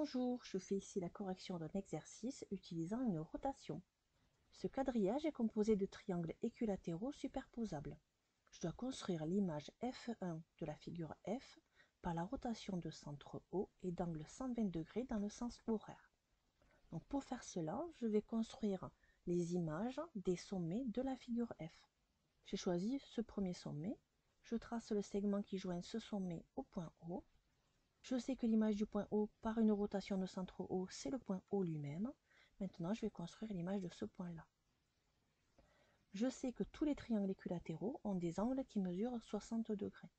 Bonjour, je fais ici la correction d'un exercice utilisant une rotation. Ce quadrillage est composé de triangles équilatéraux superposables. Je dois construire l'image F1 de la figure F par la rotation de centre O et d'angle 120 degrés dans le sens horaire. Donc pour faire cela, je vais construire les images des sommets de la figure F. J'ai choisi ce premier sommet. Je trace le segment qui joint ce sommet au point O. Je sais que l'image du point O par une rotation de centre O, c'est le point O lui-même. Maintenant, je vais construire l'image de ce point-là. Je sais que tous les triangles équilatéraux ont des angles qui mesurent 60 degrés.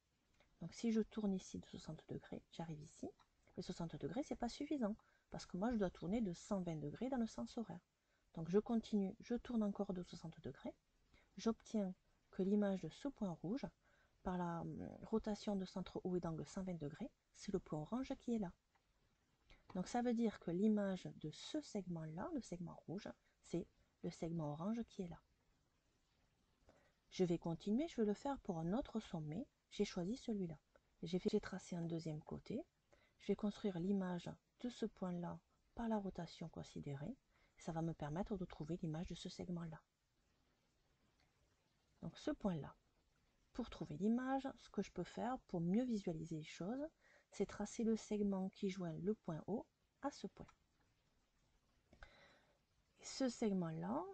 Donc si je tourne ici de 60 degrés, j'arrive ici. Mais 60 degrés, ce n'est pas suffisant, parce que moi, je dois tourner de 120 degrés dans le sens horaire. Donc je continue, je tourne encore de 60 degrés. J'obtiens que l'image de ce point rouge, par la rotation de centre O et d'angle 120 degrés, c'est le point orange qui est là. Donc ça veut dire que l'image de ce segment-là, le segment rouge, c'est le segment orange qui est là. Je vais continuer, je vais le faire pour un autre sommet. J'ai choisi celui-là. J'ai tracé un deuxième côté. Je vais construire l'image de ce point-là par la rotation considérée. Ça va me permettre de trouver l'image de ce segment-là. Donc ce point-là. Pour trouver l'image, ce que je peux faire pour mieux visualiser les choses, c'est tracer le segment qui joint le point O à ce point. Et ce segment-là,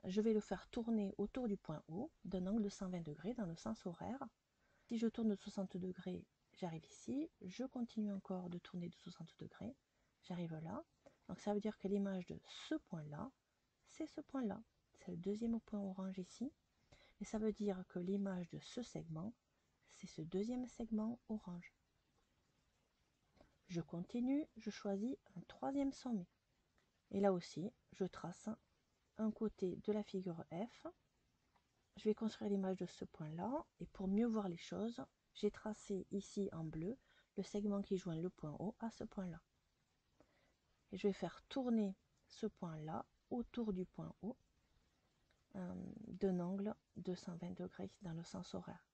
je vais le faire tourner autour du point O d'un angle de 120 degrés dans le sens horaire. Si je tourne de 60 degrés, j'arrive ici. Je continue encore de tourner de 60 degrés. J'arrive là. Donc ça veut dire que l'image de ce point-là, c'est ce point-là. C'est le deuxième point orange ici. Et ça veut dire que l'image de ce segment, c'est ce deuxième segment orange. Je continue, je choisis un troisième sommet. Et là aussi, je trace un côté de la figure F. Je vais construire l'image de ce point-là. Et pour mieux voir les choses, j'ai tracé ici en bleu le segment qui joint le point O à ce point-là. Et je vais faire tourner ce point-là autour du point O d'un angle de 120 degrés dans le sens horaire.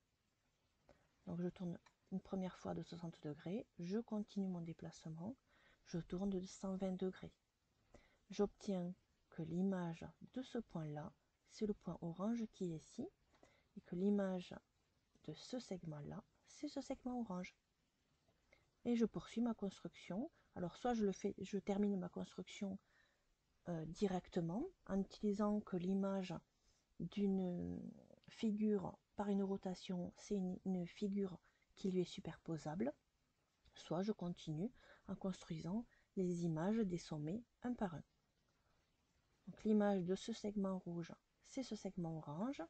Donc je tourne une première fois de 60 degrés, je continue mon déplacement, je tourne de 120 degrés. J'obtiens que l'image de ce point-là, c'est le point orange qui est ici, et que l'image de ce segment-là, c'est ce segment orange. Et je poursuis ma construction. Alors soit je termine ma construction directement en utilisant que l'image d'une figure par une rotation, c'est une figure qui lui est superposable, soit je continue en construisant les images des sommets un par un. Donc l'image de ce segment rouge, c'est ce segment orange.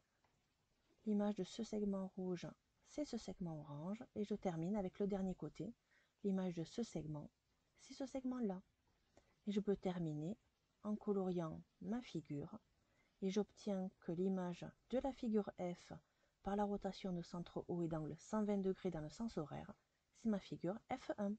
L'image de ce segment rouge, c'est ce segment orange. Et je termine avec le dernier côté. L'image de ce segment, c'est ce segment-là. Et je peux terminer en coloriant ma figure. Et j'obtiens que l'image de la figure F par la rotation de centre O et d'angle 120 degrés dans le sens horaire, c'est ma figure F1.